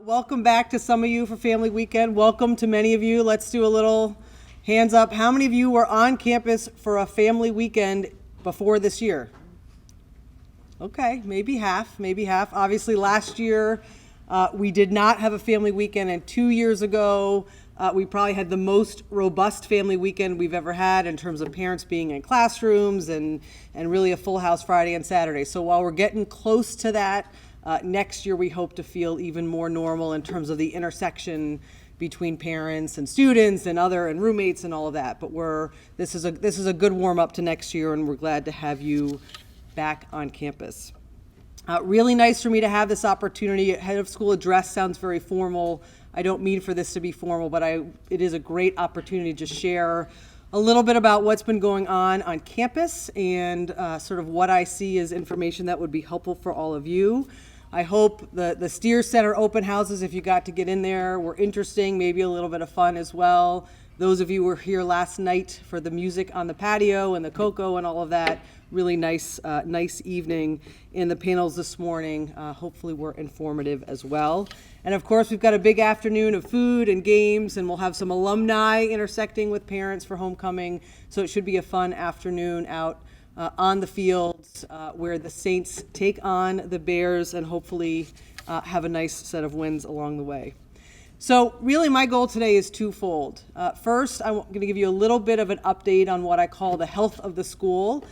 Welcome back to some of you for Family Weekend. Welcome to many of you. Let's do a little hands up. How many of you were on campus for a family weekend before this year? Okay, maybe half, maybe half. Obviously, last year we did not have a family weekend, and 2 years ago we probably had the most robust family weekend we've ever had in terms of parents being in classrooms and really a full house Friday and Saturday. So while we're getting close to that, next year we hope to feel even more normal in terms of the intersection between parents and students and roommates and all of that. But this is a good warm up to next year, and we're glad to have you back on campus. Really nice for me to have this opportunity. Head of school address sounds very formal. I don't mean for this to be formal, but it is a great opportunity to share a little bit about what's been going on campus and sort of what I see as information that would be helpful for all of you. I hope the Steers Center open houses, if you got to get in there, were interesting, maybe a little bit of fun as well. Those of you who were here last night for the music on the patio and the cocoa and all of that, really nice evening. In the panels this morning, hopefully were informative as well. And of course, we've got a big afternoon of food and games, and we'll have some alumni intersecting with parents for homecoming. So it should be a fun afternoon out on the fields where the Saints take on the Bears and hopefully have a nice set of wins along the way. So really my goal today is twofold. First, I'm going to give you a little bit of an update on what I call the health of the school,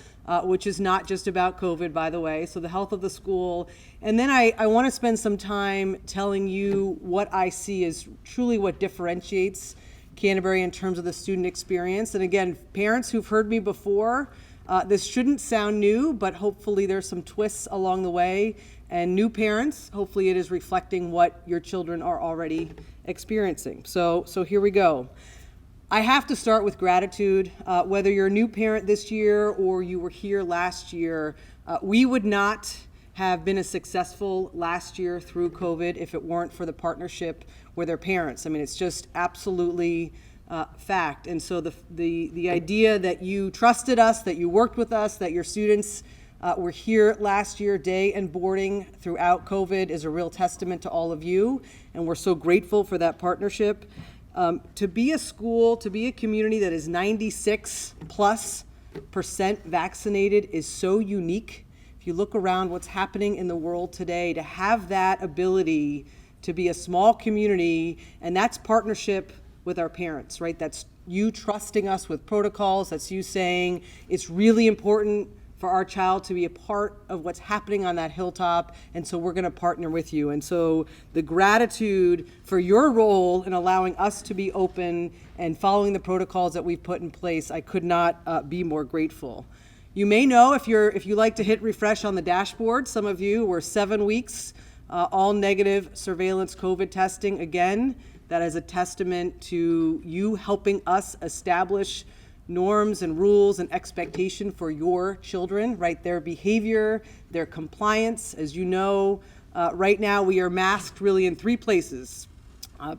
which is not just about COVID, by the way. So the health of the school. And then I want to spend some time telling you what I see as truly what differentiates Canterbury in terms of the student experience. And again, parents who've heard me before, this shouldn't sound new, but hopefully there's some twists along the way. And new parents, hopefully it is reflecting what your children are already experiencing. So here we go. I have to start with gratitude. Whether you're a new parent this year or you were here last year, we would not have been as successful last year through COVID if it weren't for the partnership with our parents. I mean, it's just absolutely fact. And so the idea that you trusted us, that you worked with us, that your students were here last year, day and boarding throughout COVID, is a real testament to all of you. And we're so grateful for that partnership. To be a school, to be a community that is 96+% vaccinated is so unique. If you look around what's happening in the world today, to have that ability to be a small community, and that's partnership with our parents, right? That's you trusting us with protocols. That's you saying it's really important for our child to be a part of what's happening on that hilltop, and so we're going to partner with you. And so the gratitude for your role in allowing us to be open and following the protocols that we've put in place, I could not be more grateful. You may know, if you like to hit refresh on the dashboard, some of you were 7 weeks, all negative surveillance COVID testing. Again, that is a testament to you helping us establish norms and rules and expectation for your children, right? Their behavior, their compliance. As you know, right now we are masked really in 3 places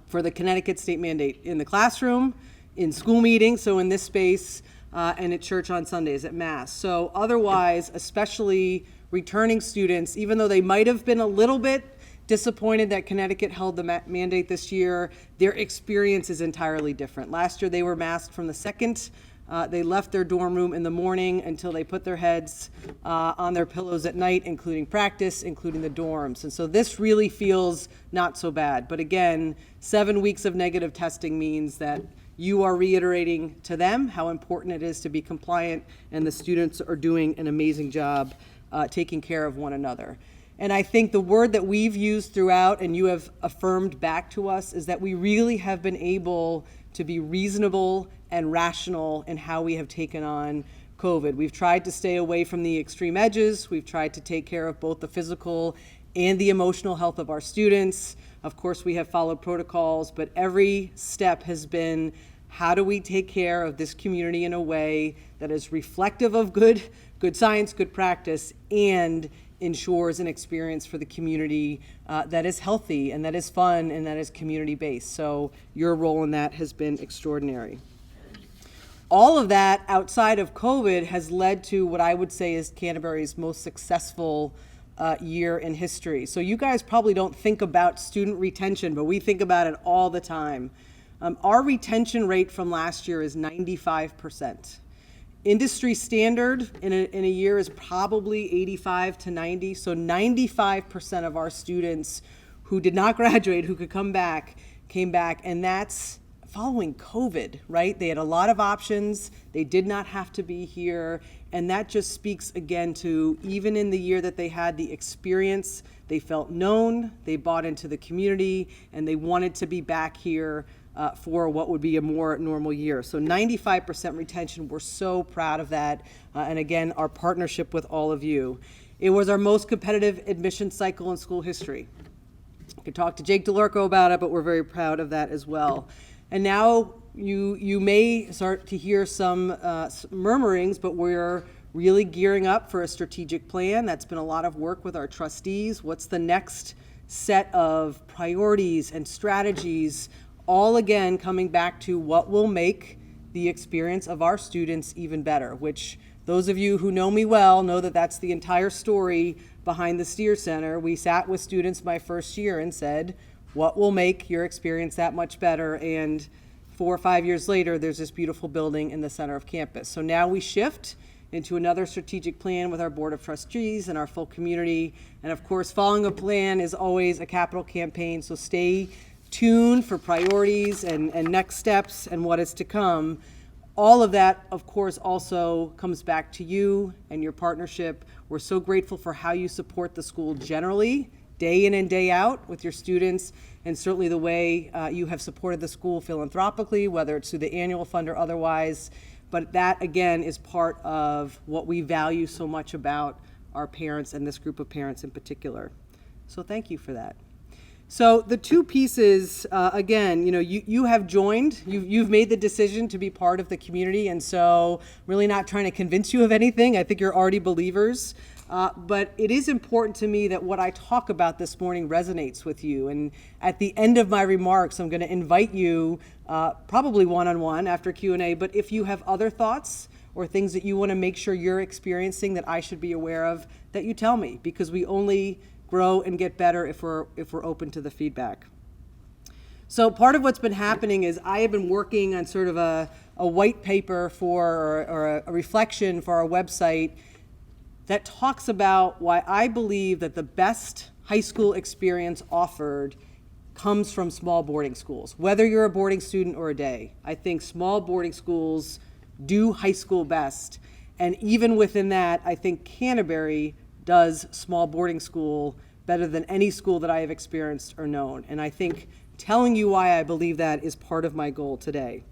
for the Connecticut state mandate: in the classroom, in school meetings, so in this space, and at church on Sundays at Mass. So otherwise, especially returning students, even though they might have been a little bit disappointed that Connecticut held the mandate this year, their experience is entirely different. Last year they were masked from the second they left their dorm room in the morning until they put their heads on their pillows at night, including practice, including the dorms. And so this really feels not so bad. But again, 7 weeks of negative testing means that you are reiterating to them how important it is to be compliant, and the students are doing an amazing job taking care of one another. And I think the word that we've used throughout, and you have affirmed back to us, is that we really have been able to be reasonable and rational in how we have taken on COVID. We've tried to stay away from the extreme edges. We've tried to take care of both the physical and the emotional health of our students. Of course, we have followed protocols, but every step has been, how do we take care of this community in a way that is reflective of good science, good practice, and ensures an experience for the community that is healthy and that is fun and that is community-based. So your role in that has been extraordinary. All of that outside of COVID has led to what I would say is Canterbury's most successful year in history. So you guys probably don't think about student retention, but we think about it all the time. Our retention rate from last year is 95%. Industry standard in a year is probably 85 to 90. So 95% of our students who did not graduate, who could come back, came back, and that's following COVID, right? They had a lot of options. They did not have to be here. And that just speaks again to, even in the year that they had the experience, they felt known, they bought into the community, and they wanted to be back here for what would be a more normal year. So 95% retention, we're so proud of that. And again, our partnership with all of you. It was our most competitive admission cycle in school history. I could talk to Jake DeLurco about it, but we're very proud of that as well. And now you may start to hear some murmurings, but we're really gearing up for a strategic plan. That's been a lot of work with our trustees. What's the next set of priorities and strategies? All again coming back to what will make the experience of our students even better, which those of you who know me well know that that's the entire story behind the Steer Center. We sat with students my first year and said, what will make your experience that much better? And 4 or 5 years later, there's this beautiful building in the center of campus. So now we shift into another strategic plan with our Board of Trustees and our full community. And of course, following a plan is always a capital campaign, so stay tuned for priorities and next steps and what is to come. All of that, of course, also comes back to you and your partnership. We're so grateful for how you support the school generally, day in and day out with your students, and certainly the way you have supported the school philanthropically, whether it's through the annual fund or otherwise. But that, again, is part of what we value so much about our parents and this group of parents in particular. So thank you for that. So the two pieces, again, you have joined, you've made the decision to be part of the community, and so really not trying to convince you of anything. I think you're already believers. But it is important to me that what I talk about this morning resonates with you. And at the end of my remarks, I'm going to invite you, probably one-on-one after Q&A, but if you have other thoughts or things that you want to make sure you're experiencing that I should be aware of, that you tell me, because we only grow and get better if we're open to the feedback. So part of what's been happening is I have been working on sort of a white paper or a reflection for our website that talks about why I believe that the best high school experience offered comes from small boarding schools, whether you're a boarding student or a day. I think small boarding schools do high school best. And even within that, I think Canterbury does small boarding school better than any school that I have experienced or known. And I think telling you why I believe that is part of my goal today.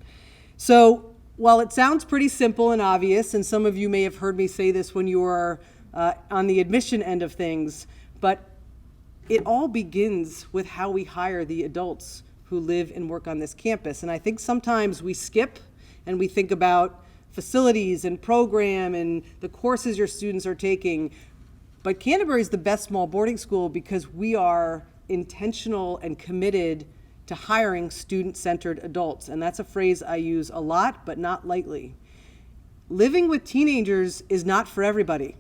So while it sounds pretty simple and obvious, and some of you may have heard me say this when you were on the admission end of things, but it all begins with how we hire the adults who live and work on this campus. And I think sometimes we skip and we think about facilities and program and the courses your students are taking. But Canterbury is the best small boarding school because we are intentional and committed to hiring student-centered adults. And that's a phrase I use a lot, but not lightly. Living with teenagers is not for everybody.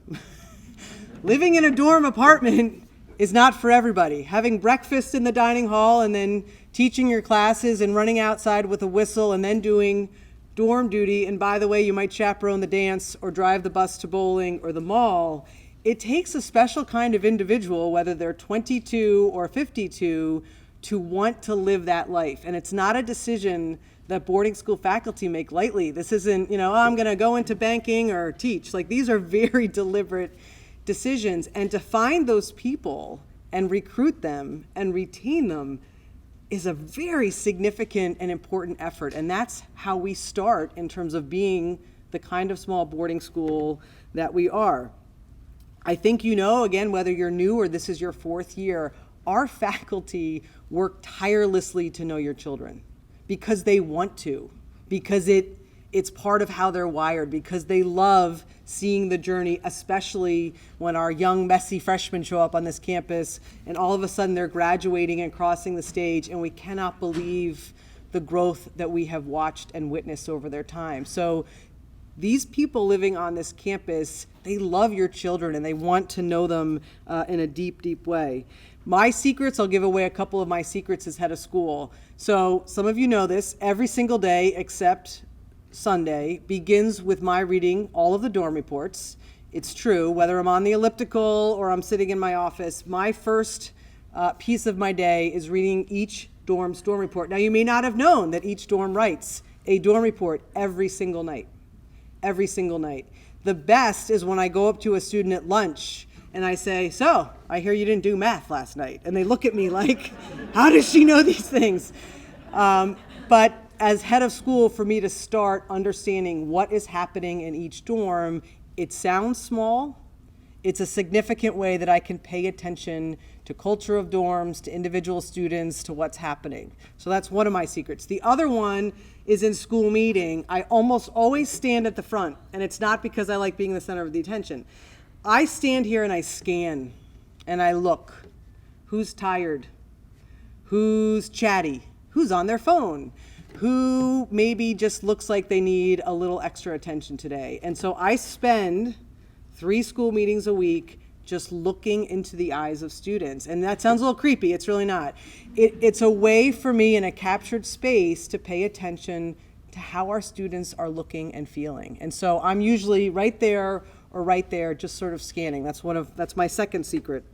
Living in a dorm apartment is not for everybody. Having breakfast in the dining hall and then teaching your classes and running outside with a whistle and then doing dorm duty, and by the way, you might chaperone the dance or drive the bus to bowling or the mall. It takes a special kind of individual, whether they're 22 or 52, to want to live that life. And it's not a decision that boarding school faculty make lightly. This isn't, I'm going to go into banking or teach. Like, these are very deliberate decisions. And to find those people and recruit them and retain them is a very significant and important effort. And that's how we start in terms of being the kind of small boarding school that we are. I think again, whether you're new or this is your 4th year, our faculty work tirelessly to know your children because they want to, because it's part of how they're wired, because they love seeing the journey, especially when our young, messy freshmen show up on this campus and all of a sudden they're graduating and crossing the stage, and we cannot believe the growth that we have watched and witnessed over their time. So These people living on this campus, they love your children and they want to know them in a deep, deep way. My secrets, I'll give away a couple of my secrets as head of school. So some of you know this, every single day except Sunday begins with my reading all of the dorm reports. It's true, whether I'm on the elliptical or I'm sitting in my office, my first piece of my day is reading each dorm's dorm report. Now, you may not have known that each dorm writes a dorm report every single night. Every single night. The best is when I go up to a student at lunch and I say, so, I hear you didn't do math last night. And they look at me like, how does she know these things? But as head of school, for me to start understanding what is happening in each dorm, it sounds small. It's a significant way that I can pay attention to culture of dorms, to individual students, to what's happening. So that's one of my secrets. The other one is in school meeting. I almost always stand at the front, and it's not because I like being the center of the attention. I stand here and I scan, and I look. Who's tired? Who's chatty? Who's on their phone? Who maybe just looks like they need a little extra attention today? And so I spend 3 school meetings a week just looking into the eyes of students. And that sounds a little creepy, it's really not. It's a way for me in a captured space to pay attention to how our students are looking and feeling. And so I'm usually right there or right there, just sort of scanning. That's my second secret.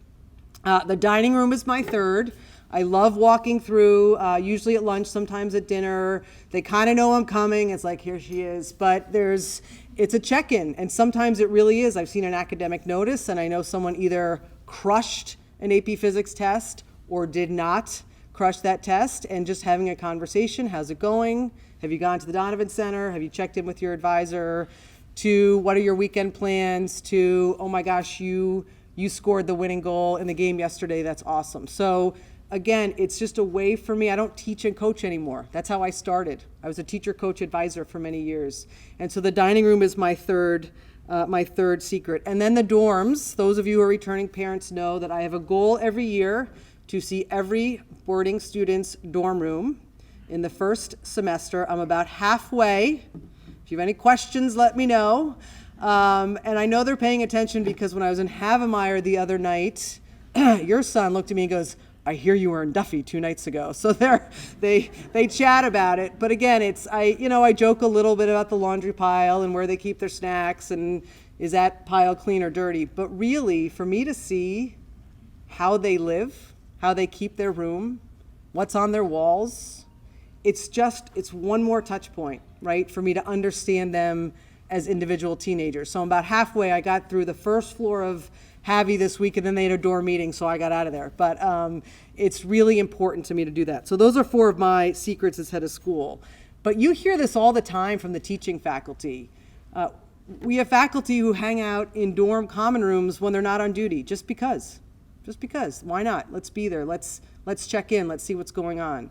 The dining room is my third. I love walking through, usually at lunch, sometimes at dinner. They kind of know I'm coming. It's like, here she is. But it's a check-in, and sometimes it really is. I've seen an academic notice, and I know someone either crushed an AP Physics test or did not crush that test, and just having a conversation. How's it going? Have you gone to the Donovan Center? Have you checked in with your advisor? To what are your weekend plans? To, oh my gosh, you scored the winning goal in the game yesterday. That's awesome. So again, it's just a way for me. I don't teach and coach anymore. That's how I started. I was a teacher, coach, advisor for many years. And so the dining room is my third secret. And then the dorms, those of you who are returning parents know that I have a goal every year to see every boarding student's dorm room in the first semester. I'm about halfway. If you have any questions, let me know. And I know they're paying attention because when I was in Havemeyer the other night, your son looked at me and goes, I hear you were in Duffy 2 nights ago. So they chat about it. But again, I joke a little bit about the laundry pile and where they keep their snacks and is that pile clean or dirty. But really, for me to see how they live, how they keep their room, what's on their walls, it's one more touch point, right, for me to understand them as individual teenagers. So I'm about halfway. I got through the first floor of Havie this week, and then they had a dorm meeting, so I got out of there. But it's really important to me to do that. So those are 4 of my secrets as head of school. But you hear this all the time from the teaching faculty. We have faculty who hang out in dorm common rooms when they're not on duty, just because. Just because. Why not? Let's be there. Let's check in. Let's see what's going on.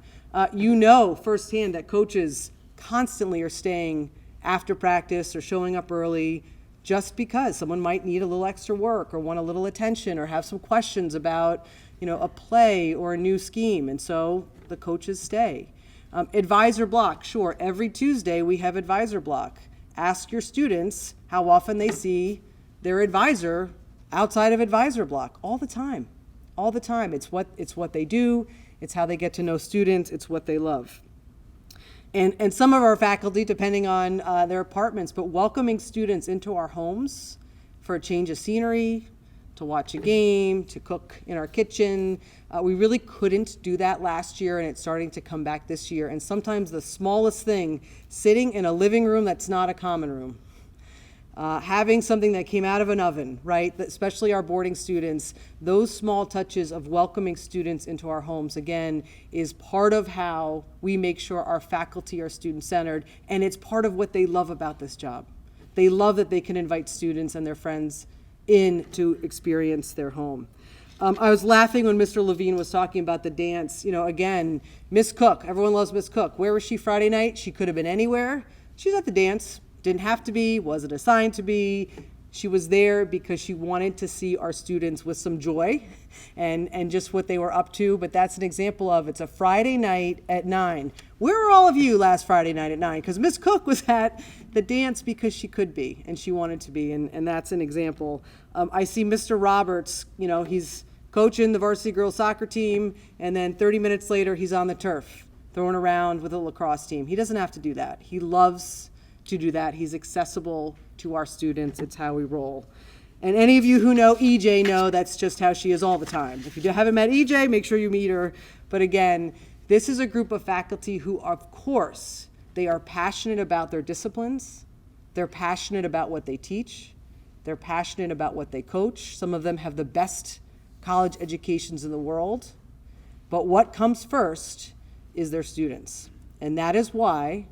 You know firsthand that coaches constantly are staying after practice or showing up early just because someone might need a little extra work or want a little attention or have some questions about, a play or a new scheme. And so the coaches stay. Advisor block, sure. Every Tuesday we have advisor block. Ask your students how often they see their advisor outside of advisor block. All the time. All the time. It's what they do. It's how they get to know students. It's what they love. And some of our faculty, depending on their apartments, but welcoming students into our homes for a change of scenery, to watch a game, to cook in our kitchen. We really couldn't do that last year, and it's starting to come back this year. And sometimes the smallest thing, sitting in a living room that's not a common room, having something that came out of an oven, right? Especially our boarding students, those small touches of welcoming students into our homes, again, is part of how we make sure our faculty are student-centered, and it's part of what they love about this job. They love that they can invite students and their friends in to experience their home. I was laughing when Mr. Levine was talking about the dance. Again, Miss Cook, everyone loves Miss Cook. Where was she Friday night? She could have been anywhere. She's at the dance. Didn't have to be, wasn't assigned to be. She was there because she wanted to see our students with some joy and just what they were up to. But that's an example of, it's a Friday night at 9. Where were all of you last Friday night at 9? Because Miss Cook was at the dance because she could be and she wanted to be. And that's an example. I see Mr. Roberts, he's coaching the varsity girls soccer team. And then 30 minutes later, he's on the turf throwing around with a lacrosse team. He doesn't have to do that. He loves to do that. He's accessible to our students. It's how we roll. And any of you who know EJ know that's just how she is all the time. If you haven't met EJ, make sure you meet her. But again, this is a group of faculty who, of course, they are passionate about their disciplines. They're passionate about what they teach. They're passionate about what they coach. Some of them have the best college educations in the world. But what comes first is their students. And that is why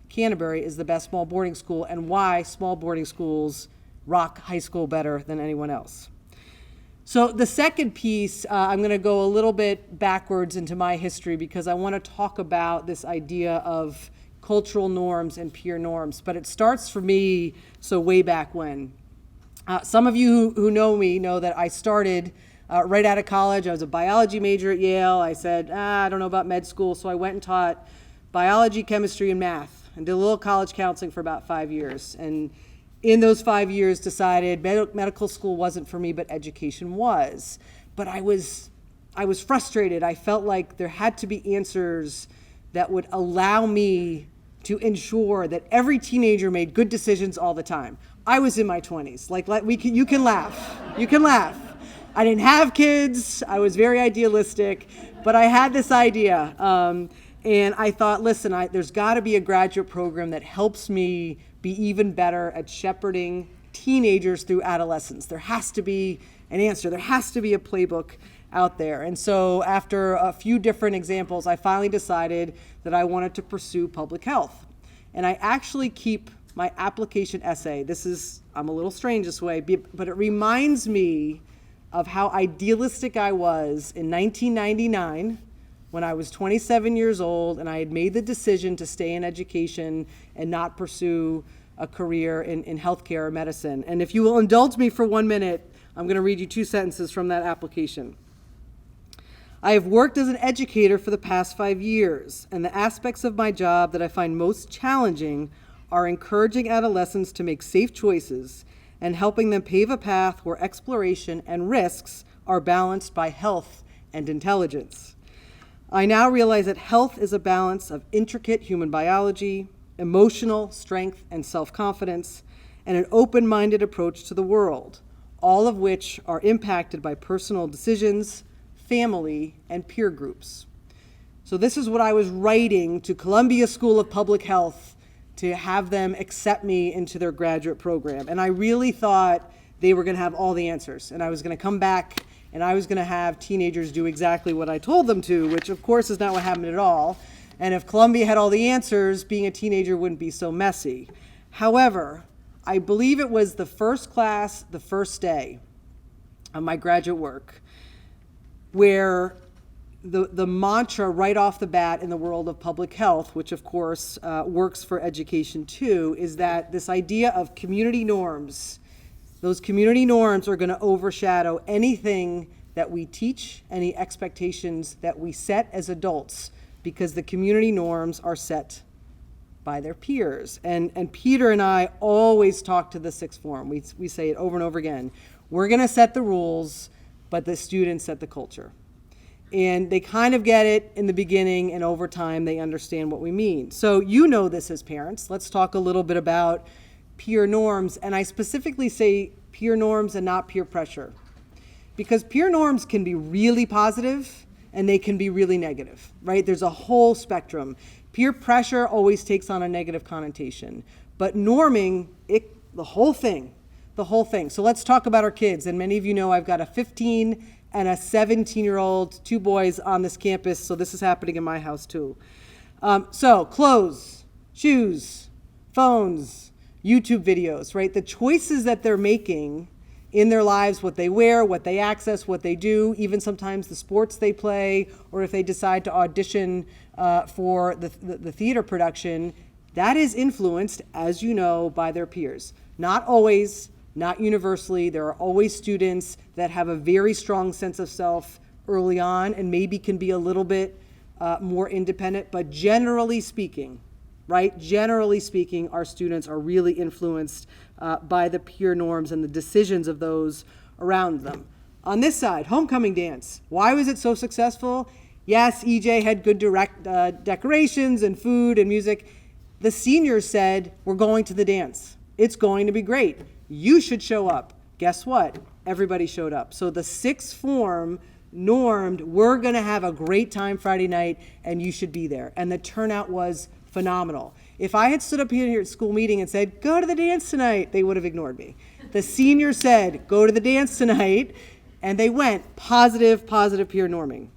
Canterbury is the best small boarding school and why small boarding schools rock high school better than anyone else. So the second piece, I'm going to go a little bit backwards into my history because I want to talk about this idea of cultural norms and peer norms. But it starts for me, so way back when. Some of you who know me know that I started right out of college. I was a biology major at Yale. I said, I don't know about med school, so I went and taught biology, chemistry, and math, and did a little college counseling for about 5 years. And in those 5 years decided medical school wasn't for me, but education was. But I was frustrated. I felt like there had to be answers that would allow me to ensure that every teenager made good decisions all the time. I was in my 20s. You can laugh. You can laugh. I didn't have kids. I was very idealistic, but I had this idea. And I thought, listen, there's got to be a graduate program that helps me be even better at shepherding teenagers through adolescence. There has to be an answer. There has to be a playbook out there. And so after a few different examples, I finally decided that I wanted to pursue public health. And I actually keep my application essay. I'm a little strange this way, but it reminds me of how idealistic I was in 1999 when I was 27 years old and I had made the decision to stay in education and not pursue a career in healthcare or medicine. And if you will indulge me for 1 minute, I'm going to read you 2 sentences from that application. I have worked as an educator for the past 5 years, and the aspects of my job that I find most challenging are encouraging adolescents to make safe choices and helping them pave a path where exploration and risks are balanced by health and intelligence. I now realize that health is a balance of intricate human biology, emotional strength and self-confidence, and an open-minded approach to the world, all of which are impacted by personal decisions, family, and peer groups. So this is what I was writing to Columbia School of Public Health to have them accept me into their graduate program. And I really thought they were going to have all the answers, and I was going to come back and I was going to have teenagers do exactly what I told them to, which of course is not what happened at all. And if Columbia had all the answers, being a teenager wouldn't be so messy. However, I believe it was the first class, the first day of my graduate work, where the mantra right off the bat in the world of public health, which of course works for education too, is that this idea of community norms, those community norms are going to overshadow anything that we teach, any expectations that we set as adults, because the community norms are set by their peers. And Peter and I always talk to the sixth form. We say it over and over again. We're going to set the rules, but the students set the culture. And they kind of get it in the beginning, and over time they understand what we mean. So you know this as parents. Let's talk a little bit about peer norms, and I specifically say peer norms and not peer pressure. Because peer norms can be really positive and they can be really negative, right? There's a whole spectrum. Peer pressure always takes on a negative connotation, but norming, the whole thing. So let's talk about our kids. And many of you know I've got a 15 and a 17-year-old, 2 boys on this campus, so this is happening in my house too. So clothes, shoes, phones, YouTube videos, right? The choices that they're making in their lives, what they wear, what they access, what they do, even sometimes the sports they play, or if they decide to audition for the theater production, that is influenced, as you know, by their peers. Not always, not universally. There are always students that have a very strong sense of self early on and maybe can be a little bit more independent, but generally speaking, right? Generally speaking, our students are really influenced by the peer norms and the decisions of those around them. On this side, homecoming dance. Why was it so successful? Yes, EJ had good decorations and food and music. The seniors said, we're going to the dance. It's going to be great. You should show up. Guess what? Everybody showed up. So the sixth form normed, we're going to have a great time Friday night, and you should be there. And the turnout was phenomenal. If I had stood up here at school meeting and said, go to the dance tonight, they would have ignored me. The seniors said, go to the dance tonight, and they went. Positive peer norming.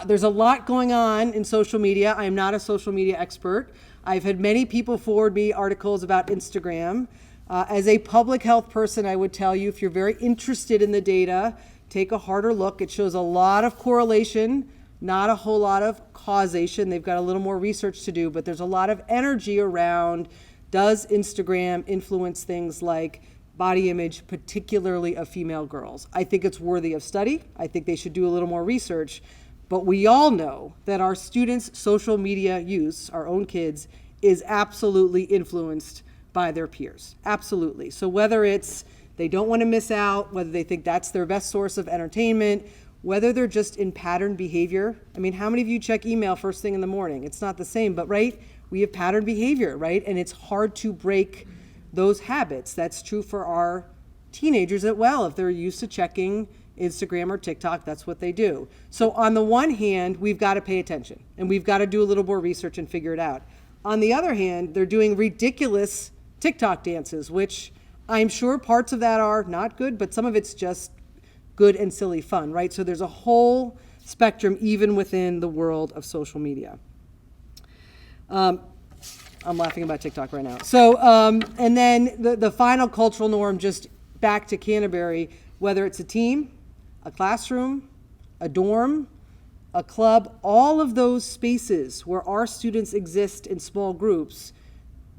There's a lot going on in social media. I am not a social media expert. I've had many people forward me articles about Instagram. As a public health person, I would tell you, if you're very interested in the data, take a harder look. It shows a lot of correlation, not a whole lot of causation. They've got a little more research to do, but there's a lot of energy around, does Instagram influence things like body image, particularly of female girls? I think it's worthy of study. I think they should do a little more research. But we all know that our students' social media use, our own kids, is absolutely influenced by their peers. Absolutely. So whether it's they don't want to miss out, whether they think that's their best source of entertainment, whether they're just in pattern behavior. I mean, how many of you check email first thing in the morning? It's not the same, but right, we have pattern behavior, right? And it's hard to break those habits. That's true for our teenagers as well. If they're used to checking Instagram or TikTok, that's what they do. So on the one hand, we've got to pay attention and we've got to do a little more research and figure it out. On the other hand, they're doing ridiculous TikTok dances, which I'm sure parts of that are not good, but some of it's just good and silly fun, right? So there's a whole spectrum even within the world of social media. I'm laughing about TikTok right now. So, and then the final cultural norm, just back to Canterbury, whether it's a team, a classroom, a dorm, a club, all of those spaces where our students exist in small groups,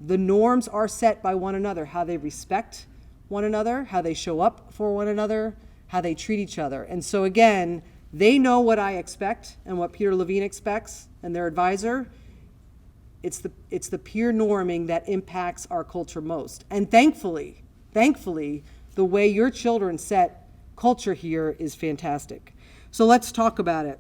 the norms are set by one another, how they respect one another, how they show up for one another, how they treat each other. And so again, they know what I expect and what Peter Levine expects and their advisor. It's the peer norming that impacts our culture most. And thankfully, the way your children set culture here is fantastic. So let's talk about it.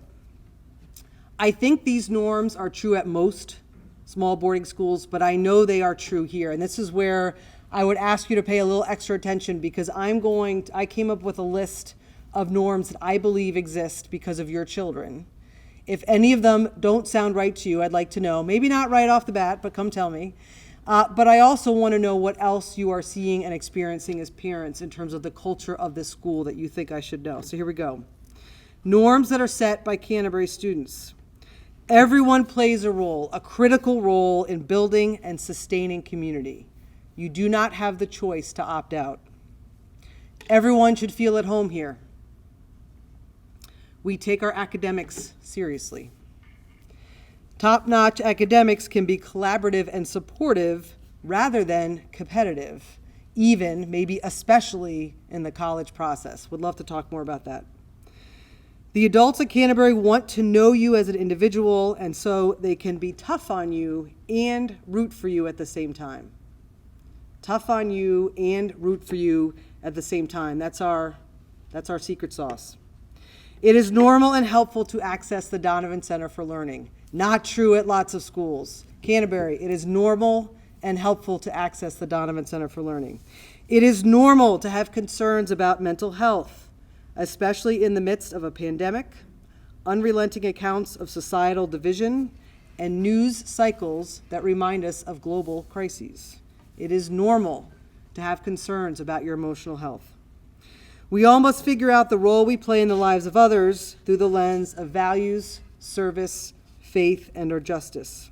I think these norms are true at most small boarding schools, but I know they are true here. And this is where I would ask you to pay a little extra attention, because I came up with a list of norms that I believe exist because of your children. If any of them don't sound right to you, I'd like to know. Maybe not right off the bat, but come tell me. But I also want to know what else you are seeing and experiencing as parents in terms of the culture of this school that you think I should know. So here we go. Norms that are set by Canterbury students. Everyone plays a role, a critical role in building and sustaining community. You do not have the choice to opt out. Everyone should feel at home here. We take our academics seriously. Top-notch academics can be collaborative and supportive rather than competitive, even, maybe especially in the college process. Would love to talk more about that. The adults at Canterbury want to know you as an individual, and so they can be tough on you and root for you at the same time. Tough on you and root for you at the same time. That's our secret sauce. It is normal and helpful to access the Donovan Center for Learning. Not true at lots of schools. Canterbury, it is normal and helpful to access the Donovan Center for Learning. It is normal to have concerns about mental health, especially in the midst of a pandemic, unrelenting accounts of societal division, and news cycles that remind us of global crises. It is normal to have concerns about your emotional health. We all must figure out the role we play in the lives of others through the lens of values, service, faith, and or justice.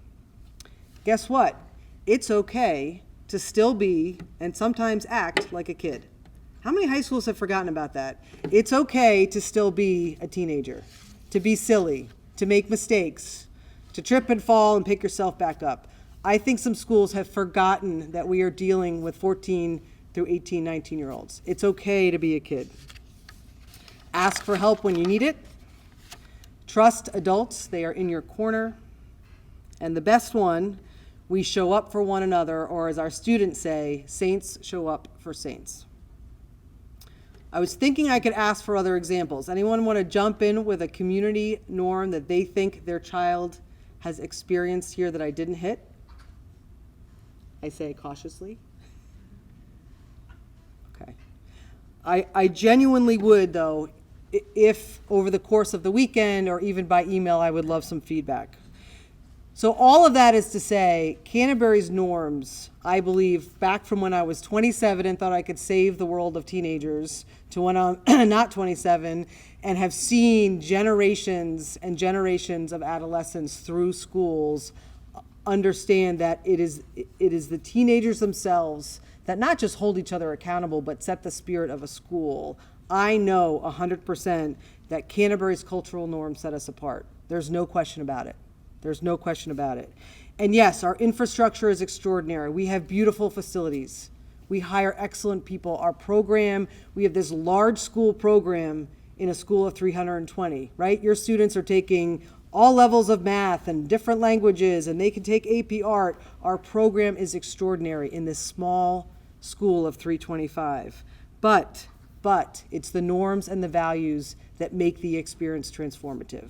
Guess what? It's okay to still be and sometimes act like a kid. How many high schools have forgotten about that? It's okay to still be a teenager, to be silly, to make mistakes, to trip and fall and pick yourself back up. I think some schools have forgotten that we are dealing with 14, through 18, 19-year-olds. It's okay to be a kid. Ask for help when you need it. Trust adults, they are in your corner. And the best one, we show up for one another, or as our students say, saints show up for saints. I was thinking I could ask for other examples. Anyone want to jump in with a community norm that they think their child has experienced here that I didn't hit? I say cautiously. Okay. I genuinely would, though, if over the course of the weekend or even by email, I would love some feedback. So all of that is to say, Canterbury's norms, I believe, back from when I was 27 and thought I could save the world of teenagers to when I'm not 27 and have seen generations and generations of adolescents through schools understand that it is the teenagers themselves that not just hold each other accountable, but set the spirit of a school. I know 100% that Canterbury's cultural norms set us apart. There's no question about it. There's no question about it. And yes, our infrastructure is extraordinary. We have beautiful facilities. We hire excellent people. Our program, we have this large school program in a school of 320, right? Your students are taking all levels of math and different languages, and they can take AP Art. Our program is extraordinary in this small school of 325. But it's the norms and the values that make the experience transformative.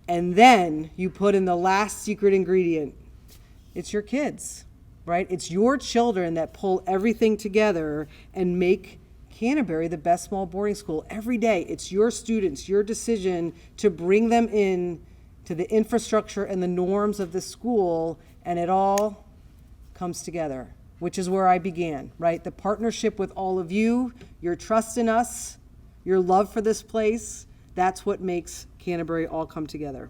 And then you put in the last secret ingredient. It's your kids, right? It's your children that pull everything together and make Canterbury the best small boarding school every day. It's your students, your decision to bring them in to the infrastructure and the norms of the school, and it all comes together, which is where I began, right? The partnership with all of you, your trust in us, your love for this place, that's what makes Canterbury all come together.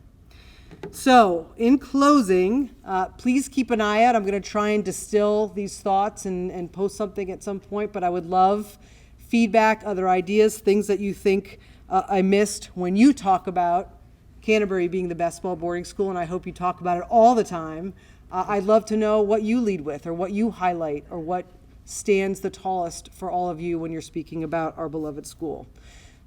So, in closing, please keep an eye out. I'm going to try and distill these thoughts and post something at some point, but I would love feedback, other ideas, things that you think I missed when you talk about Canterbury being the best small boarding school, and I hope you talk about it all the time. I'd love to know what you lead with or what you highlight or what stands the tallest for all of you when you're speaking about our beloved school.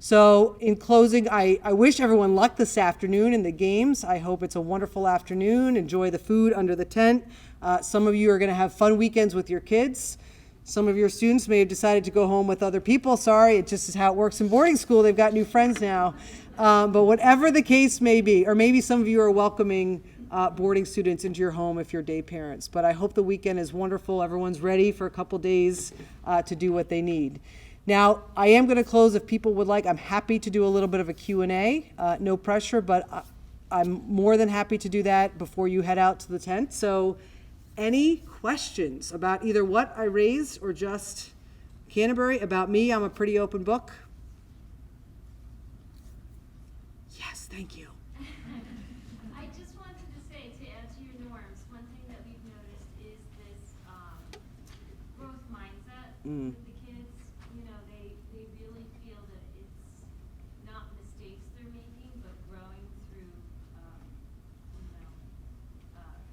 So in closing, I wish everyone luck this afternoon in the games. I hope it's a wonderful afternoon. Enjoy the food under the tent. Some of you are going to have fun weekends with your kids. Some of your students may have decided to go home with other people. Sorry, it just is how it works in boarding school. They've got new friends now. But whatever the case may be, or maybe some of you are welcoming boarding students into your home if you're day parents. But I hope the weekend is wonderful. Everyone's ready for a couple days to do what they need. Now, I am going to close if people would like. I'm happy to do a little bit of a Q&A. No pressure, but I'm more than happy to do that before you head out to the tent. So any questions about either what I raised or just Canterbury? About me, I'm a pretty open book. Yes, thank you. I just wanted to say, to add to your norms, one thing that we've noticed is this growth mindset with the kids. You know, they really feel that it's not mistakes they're making, but growing through,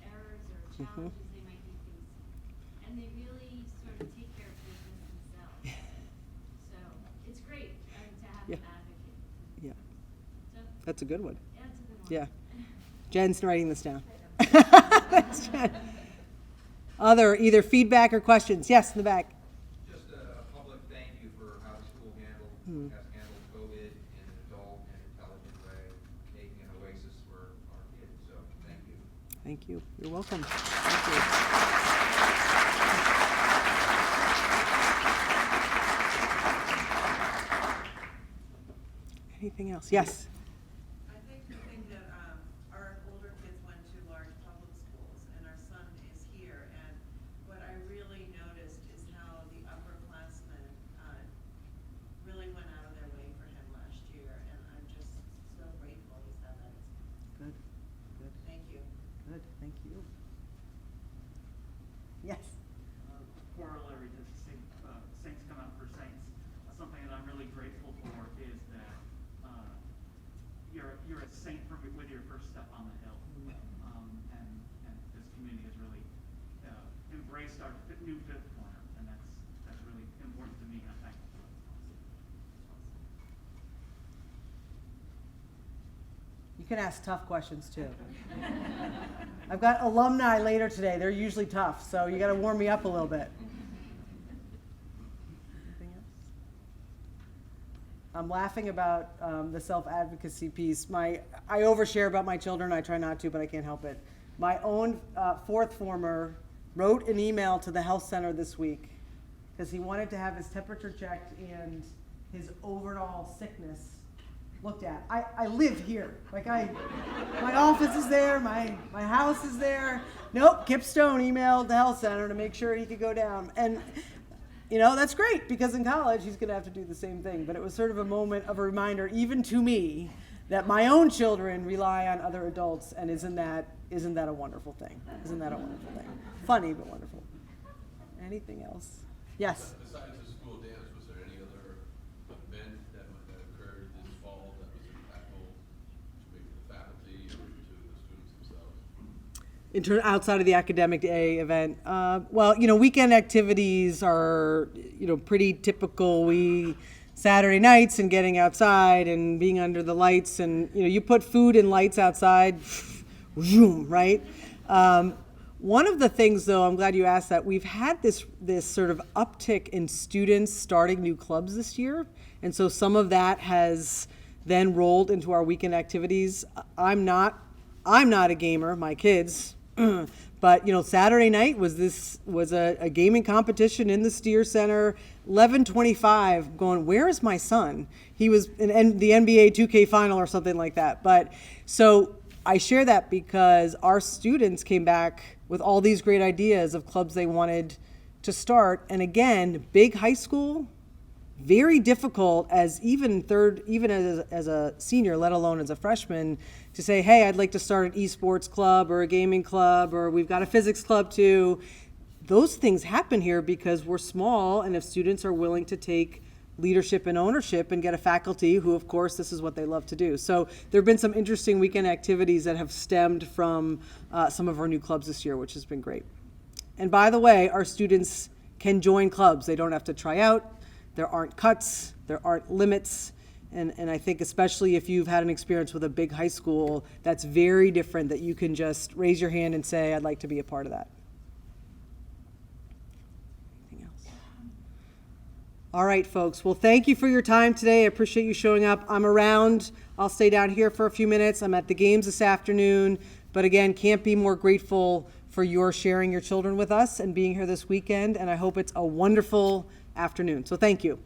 errors or challenges they might be facing. And they really sort of take care of business themselves. So it's great to have an advocate. Yeah, So, that's a good one. yeah, it's a good one. Yeah. Jen's writing this down. Thanks, Jen. Other either feedback or questions? Yes, in the back. Just a public thank you for how the school has handled COVID in an adult and intelligent way, making an oasis for our kids. So thank you. Thank you. You're welcome. Thank you. Anything else? Yes. I think the thing that our older kids went to large public schools, and our son is here. And what I really noticed is how the upperclassmen really went out of their way for him last year, and I'm just so grateful he's had that experience. Good. Good. Thank you. Good. Thank you. Yes. Corollary to Saints come out for Saints. Something that I'm really grateful for is that you're a saint with your first step on the hill, and this community has really embraced our new fifth corner, and that's really You can ask tough questions too. I've got alumni later today. They're usually tough, so you got to warm me up a little bit. Anything else? I'm laughing about the self-advocacy piece. I overshare about my children. I try not to, but I can't help it. My own fourth former wrote an email to the health center this week because he wanted to have his temperature checked and his overall sickness looked at. I live here. My office is there, my house is there. Nope, Kip Stone emailed the health center to make sure he could go down. And, that's great because in college he's going to have to do the same thing. But it was sort of a moment of a reminder, even to me, that my own children rely on other adults. And isn't that a wonderful thing? Isn't that a wonderful thing? Funny, but wonderful. Anything else? Yes? Besides the school dance, was there any other event that occurred this fall that was impactful to maybe the faculty or to the students themselves? Outside of the academic day event, weekend activities are, pretty typical. Saturday nights and getting outside and being under the lights and, you put food and lights outside, right? One of the things, though, I'm glad you asked that, we've had this sort of uptick in students starting new clubs this year. And so some of that has then rolled into our weekend activities. I'm not a gamer, my kids, but, Saturday night was a gaming competition in the Steer Center, 11:25, going, where is my son? He was in the NBA 2K final or something like that. But so I share that because our students came back with all these great ideas of clubs they wanted to start. And again, big high school, very difficult as as a senior, let alone as a freshman, to say, hey, I'd like to start an esports club or a gaming club, or we've got a physics club too. Those things happen here because we're small, and if students are willing to take leadership and ownership and get a faculty who, of course, this is what they love to do. So there have been some interesting weekend activities that have stemmed from some of our new clubs this year, which has been great. And by the way, our students can join clubs. They don't have to try out. There aren't cuts. There aren't limits. And I think especially if you've had an experience with a big high school, that's very different, that you can just raise your hand and say, I'd like to be a part of that. Anything else? All right, folks. Well, thank you for your time today. I appreciate you showing up. I'm around. I'll stay down here for a few minutes. I'm at the games this afternoon. But again, can't be more grateful for your sharing your children with us and being here this weekend. And I hope it's a wonderful afternoon. So thank you.